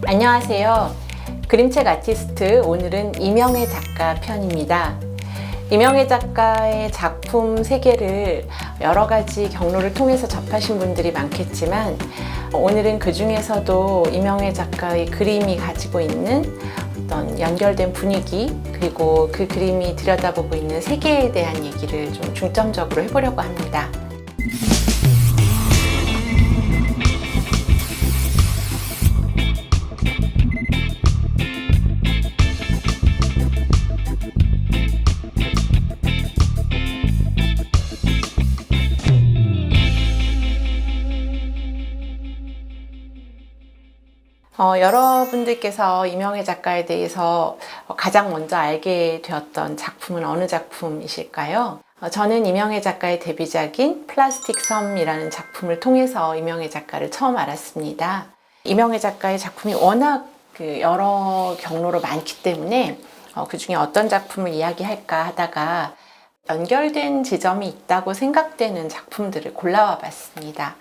안녕하세요. 그림책 아티스트, 오늘은 이명애 작가 편입니다. 이명애 작가의 작품 세계를 여러 가지 경로를 통해서 접하신 분들이 많겠지만, 오늘은 그 중에서도 이명애 작가의 그림이 가지고 있는 어떤 연결된 분위기, 그리고 그 그림이 들여다보고 있는 세계에 대한 얘기를 좀 중점적으로 해보려고 합니다. 여러분들께서 이명애 작가에 대해서 가장 먼저 알게 되었던 작품은 어느 작품이실까요? 저는 이명애 작가의 데뷔작인 플라스틱 섬이라는 작품을 통해서 이명애 작가를 처음 알았습니다. 이명애 작가의 작품이 워낙 여러 경로로 많기 때문에 그 중에 어떤 작품을 이야기할까 하다가 연결된 지점이 있다고 생각되는 작품들을 골라와 봤습니다.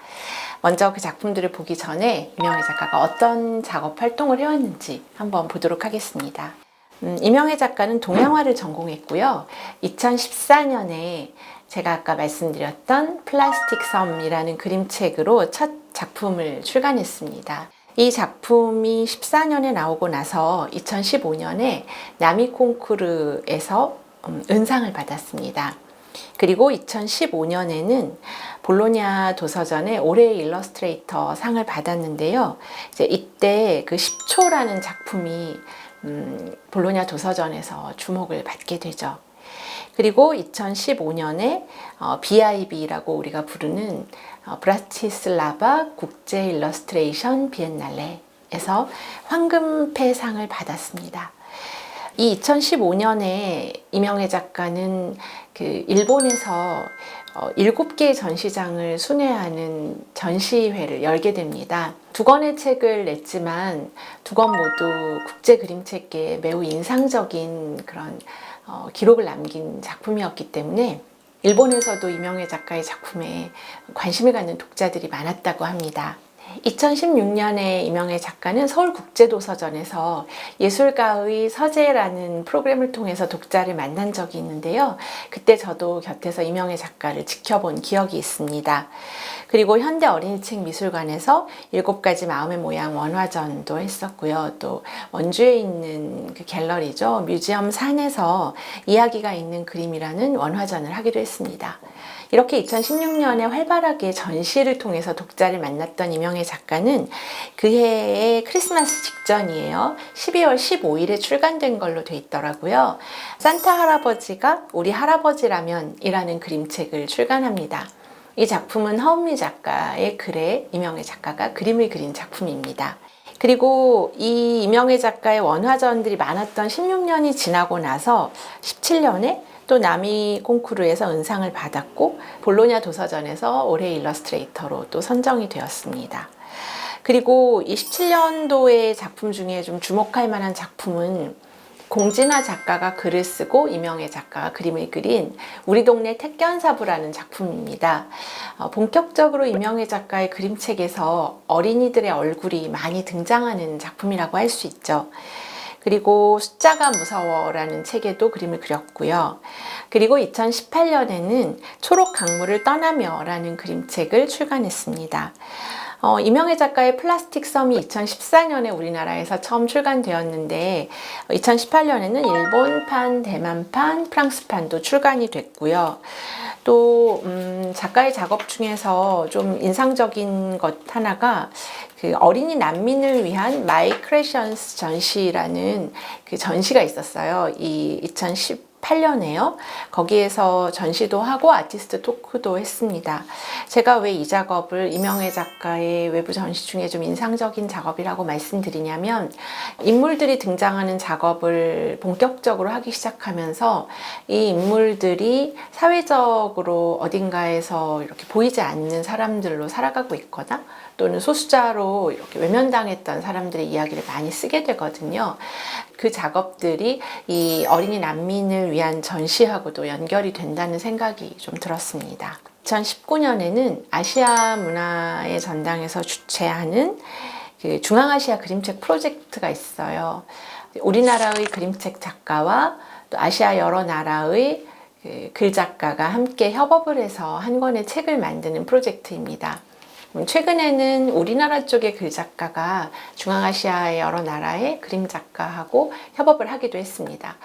먼저 그 작품들을 보기 전에 이명애 작가가 어떤 작업 활동을 해왔는지 한번 보도록 하겠습니다. 이명애 작가는 동양화를 전공했고요. 2014년에 제가 아까 말씀드렸던 플라스틱 섬이라는 그림책으로 첫 작품을 출간했습니다. 이 작품이 14년에 나오고 나서 2015년에 남이 콩쿠르에서 은상을 받았습니다. 그리고 2015년에는 볼로냐 도서전의 올해의 일러스트레이터 상을 받았는데요. 이때 그 10초라는 작품이 볼로냐 도서전에서 주목을 받게 되죠. 그리고 2015년에 BIB라고 우리가 부르는 브라티슬라바 국제 일러스트레이션 비엔날레에서 황금패상을 받았습니다. 이 2015년에 이명애 작가는 일본에서 7개의 전시장을 순회하는 전시회를 열게 됩니다. 2권의 책을 냈지만 2권 모두 국제 그림책계에 매우 인상적인 그런 기록을 남긴 작품이었기 때문에 일본에서도 이명애 작가의 작품에 관심을 갖는 독자들이 많았다고 합니다. 2016년에 이명애 작가는 서울국제도서전에서 예술가의 서재라는 프로그램을 통해서 독자를 만난 적이 있는데요. 그때 저도 곁에서 이명애 작가를 지켜본 기억이 있습니다. 그리고 현대어린이책미술관에서 7가지 마음의 모양 원화전도 했었고요. 또 원주에 있는 그 갤러리죠. 뮤지엄 산에서 이야기가 있는 그림이라는 원화전을 하기도 했습니다. 이렇게 2016년에 활발하게 전시를 통해서 독자를 만났던 이명애 작가는 그 해의 크리스마스 직전이에요. 12월 15일에 출간된 걸로 돼 있더라고요. 산타 할아버지가 우리 할아버지라면 이라는 그림책을 출간합니다. 이 작품은 허은미 작가의 글에 이명애 작가가 그림을 그린 작품입니다. 그리고 이 이명애 작가의 원화전들이 많았던 16년이 지나고 나서 17년에 또 남이 콩쿠르에서 은상을 받았고 볼로냐 도서전에서 올해 일러스트레이터로 또 선정이 되었습니다. 그리고 27년도의 작품 중에 좀 주목할 만한 작품은 공진아 작가가 글을 쓰고 이명애 작가가 그림을 그린 우리 동네 택견사부라는 작품입니다. 본격적으로 이명애 작가의 그림책에서 어린이들의 얼굴이 많이 등장하는 작품이라고 할 수 있죠. 그리고 숫자가 무서워라는 책에도 그림을 그렸고요. 그리고 2018년에는 초록 강물을 떠나며라는 그림책을 출간했습니다. 이명애 작가의 플라스틱 섬이 2014년에 우리나라에서 처음 출간되었는데 2018년에는 일본판, 대만판, 프랑스판도 출간이 됐고요. 또 작가의 작업 중에서 좀 인상적인 것 하나가 그 어린이 난민을 위한 마이크레션스 전시라는 그 전시가 있었어요. 이 2018년에요. 거기에서 전시도 하고 아티스트 토크도 했습니다. 제가 왜 이 작업을 이명애 작가의 외부 전시 중에 좀 인상적인 작업이라고 말씀드리냐면, 인물들이 등장하는 작업을 본격적으로 하기 시작하면서 이 인물들이 사회적으로 어딘가에서 이렇게 보이지 않는 사람들로 살아가고 있거나 또는 소수자로 이렇게 외면당했던 사람들의 이야기를 많이 쓰게 되거든요. 그 작업들이 이 어린이 난민을 위한 전시하고도 연결이 된다는 생각이 좀 들었습니다. 2019년에는 아시아 문화의 전당에서 주최하는 그 중앙아시아 그림책 프로젝트가 있어요. 우리나라의 그림책 작가와 또 아시아 여러 나라의 그 글작가가 함께 협업을 해서 한 권의 책을 만드는 프로젝트입니다. 최근에는 우리나라 쪽의 글작가가 중앙아시아의 여러 나라의 그림 작가하고 협업을 하기도 했습니다.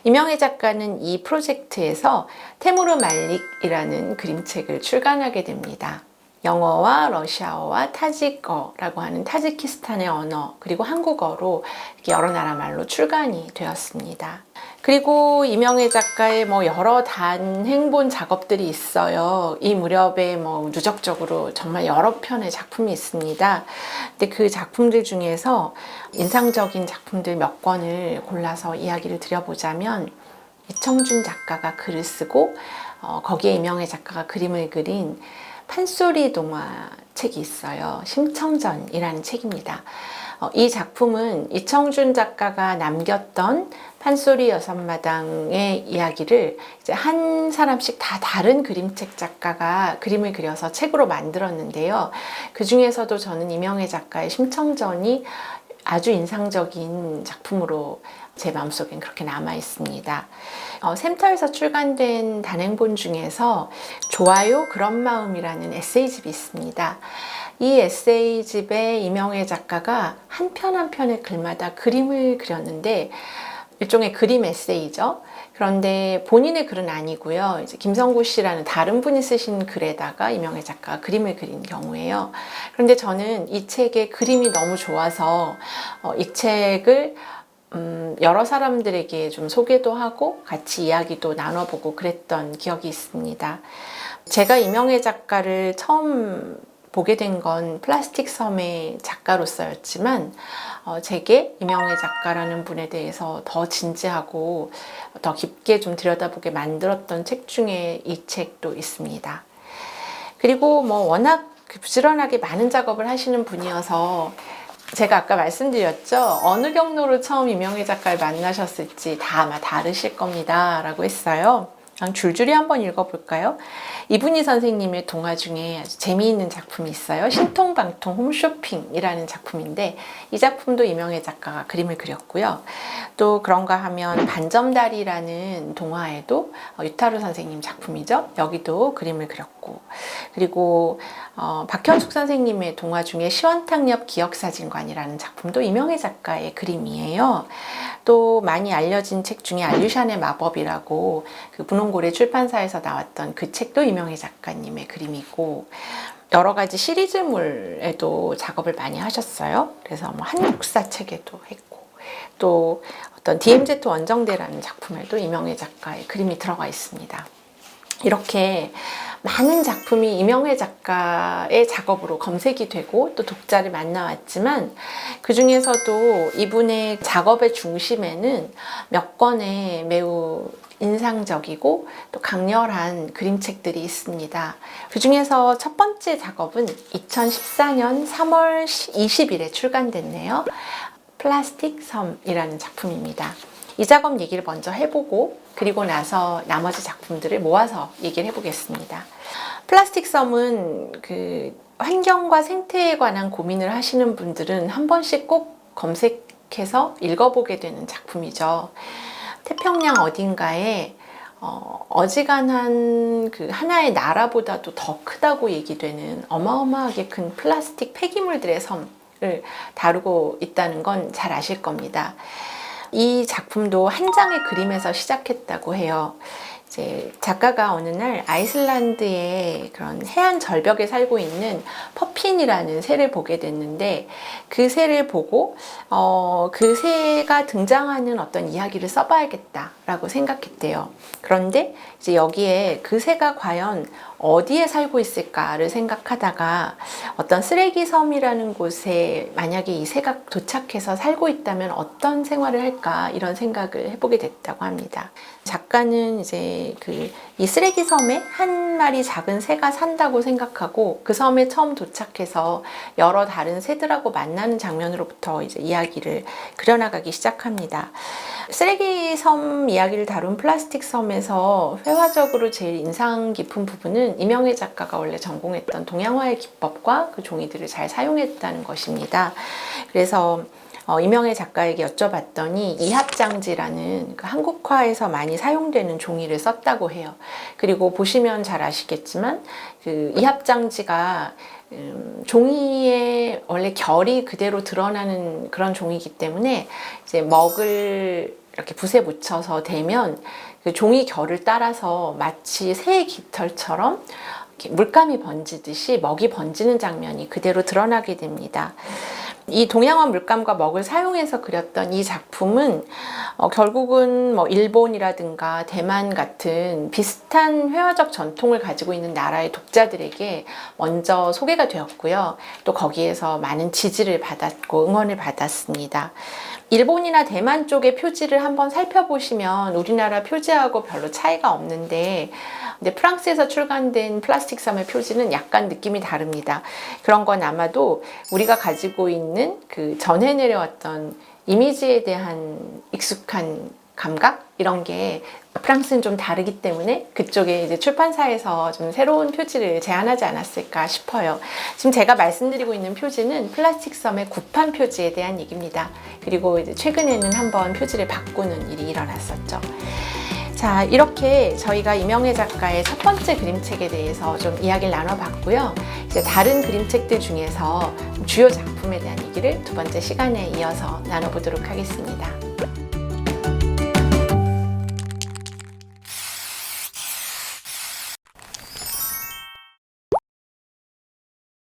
이명애 작가는 이 프로젝트에서 테무르 말릭이라는 그림책을 출간하게 됩니다. 영어와 러시아어와 타지커라고 하는 타지키스탄의 언어, 그리고 한국어로 여러 나라 말로 출간이 되었습니다. 그리고 이명애 작가의 여러 단행본 작업들이 있어요. 이 무렵에 누적적으로 정말 여러 편의 작품이 있습니다. 근데 그 작품들 중에서 인상적인 작품들 몇 권을 골라서 이야기를 드려보자면, 이청준 작가가 글을 쓰고 거기에 이명애 작가가 그림을 그린 판소리 동화 책이 있어요. 심청전이라는 책입니다. 이 작품은 이청준 작가가 남겼던 판소리 여섯마당의 이야기를 이제 한 사람씩 다 다른 그림책 작가가 그림을 그려서 책으로 만들었는데요. 그 중에서도 저는 이명애 작가의 심청전이 아주 인상적인 작품으로 제 마음속엔 그렇게 남아 있습니다. 샘터에서 출간된 단행본 중에서 좋아요 그런 마음이라는 에세이집이 있습니다. 이 에세이집에 이명애 작가가 한 편 한 편의 글마다 그림을 그렸는데, 일종의 그림 에세이죠. 그런데 본인의 글은 아니고요. 이제 김성구 씨라는 다른 분이 쓰신 글에다가 이명애 작가가 그림을 그린 경우예요. 그런데 저는 이 책의 그림이 너무 좋아서 이 책을 여러 사람들에게 좀 소개도 하고 같이 이야기도 나눠보고 그랬던 기억이 있습니다. 제가 이명애 작가를 처음 보게 된 건 플라스틱 섬의 작가로서였지만 제게 이명애 작가라는 분에 대해서 더 진지하고 더 깊게 좀 들여다보게 만들었던 책 중에 이 책도 있습니다. 그리고 워낙 부지런하게 많은 작업을 하시는 분이어서 제가 아까 말씀드렸죠. 어느 경로로 처음 이명애 작가를 만나셨을지 다 아마 다르실 겁니다 라고 했어요. 줄줄이 한번 읽어볼까요? 이분희 선생님의 동화 중에 아주 재미있는 작품이 있어요. 신통방통 홈쇼핑이라는 작품인데, 이 작품도 이명애 작가가 그림을 그렸고요. 또 그런가 하면 반점다리라는 동화에도 유타로 선생님 작품이죠. 여기도 그림을 그렸고, 그리고 박현숙 선생님의 동화 중에 시원탕 옆 기억사진관이라는 작품도 이명애 작가의 그림이에요. 또 많이 알려진 책 중에 알류샨의 마법이라고 그 분홍고래 출판사에서 나왔던 그 책도 이명애 작가님의 그림이고, 여러 가지 시리즈물에도 작업을 많이 하셨어요. 그래서 한국사 책에도 했고, 또 어떤 DMZ 원정대라는 작품에도 이명애 작가의 그림이 들어가 있습니다. 이렇게 많은 작품이 이명애 작가의 작업으로 검색이 되고 또 독자를 만나왔지만, 그 중에서도 이분의 작업의 중심에는 몇 권의 매우 인상적이고 또 강렬한 그림책들이 있습니다. 그 중에서 첫 번째 작업은 2014년 3월 20일에 출간됐네요. 플라스틱 섬이라는 작품입니다. 이 작업 얘기를 먼저 해보고 그리고 나서 나머지 작품들을 모아서 얘기를 해보겠습니다. 플라스틱 섬은 그 환경과 생태에 관한 고민을 하시는 분들은 한 번씩 꼭 검색해서 읽어보게 되는 작품이죠. 태평양 어딘가에 어지간한 그 하나의 나라보다도 더 크다고 얘기되는 어마어마하게 큰 플라스틱 폐기물들의 섬을 다루고 있다는 건 잘 아실 겁니다. 이 작품도 한 장의 그림에서 시작했다고 해요. 이제 작가가 어느 날 아이슬란드의 그런 해안 절벽에 살고 있는 퍼핀이라는 새를 보게 됐는데, 그 새를 보고 그 새가 등장하는 어떤 이야기를 써봐야겠다라고 생각했대요. 그런데 이제 여기에 그 새가 과연 어디에 살고 있을까를 생각하다가 어떤 쓰레기 섬이라는 곳에 만약에 이 새가 도착해서 살고 있다면 어떤 생활을 할까 이런 생각을 해보게 됐다고 합니다. 작가는 이제 이 쓰레기 섬에 한 마리 작은 새가 산다고 생각하고 그 섬에 처음 도착해서 여러 다른 새들하고 만나는 장면으로부터 이제 이야기를 그려나가기 시작합니다. 쓰레기 섬 이야기를 다룬 플라스틱 섬에서 회화적으로 제일 인상 깊은 부분은 이명애 작가가 원래 전공했던 동양화의 기법과 그 종이들을 잘 사용했다는 것입니다. 그래서 이명애 작가에게 여쭤봤더니 이합장지라는 그 한국화에서 많이 사용되는 종이를 썼다고 해요. 그리고 보시면 잘 아시겠지만 그 이합장지가 종이에 원래 결이 그대로 드러나는 그런 종이기 때문에 이제 먹을 이렇게 붓에 묻혀서 대면 그 종이 결을 따라서 마치 새의 깃털처럼 이렇게 물감이 번지듯이 먹이 번지는 장면이 그대로 드러나게 됩니다. 이 동양화 물감과 먹을 사용해서 그렸던 이 작품은 결국은 뭐 일본이라든가 대만 같은 비슷한 회화적 전통을 가지고 있는 나라의 독자들에게 먼저 소개가 되었고요. 또 거기에서 많은 지지를 받았고 응원을 받았습니다. 일본이나 대만 쪽의 표지를 한번 살펴보시면 우리나라 표지하고 별로 차이가 없는데 근데 프랑스에서 출간된 플라스틱 섬의 표지는 약간 느낌이 다릅니다. 그런 건 아마도 우리가 가지고 있는 그 전해 내려왔던 이미지에 대한 익숙한 감각? 이런 게 프랑스는 좀 다르기 때문에 그쪽에 이제 출판사에서 좀 새로운 표지를 제안하지 않았을까 싶어요. 지금 제가 말씀드리고 있는 표지는 플라스틱 섬의 구판 표지에 대한 얘기입니다. 그리고 이제 최근에는 한번 표지를 바꾸는 일이 일어났었죠. 자, 이렇게 저희가 이명애 작가의 첫 번째 그림책에 대해서 좀 이야기를 나눠봤고요. 이제 다른 그림책들 중에서 주요 작품에 대한 얘기를 두 번째 시간에 이어서 나눠보도록 하겠습니다.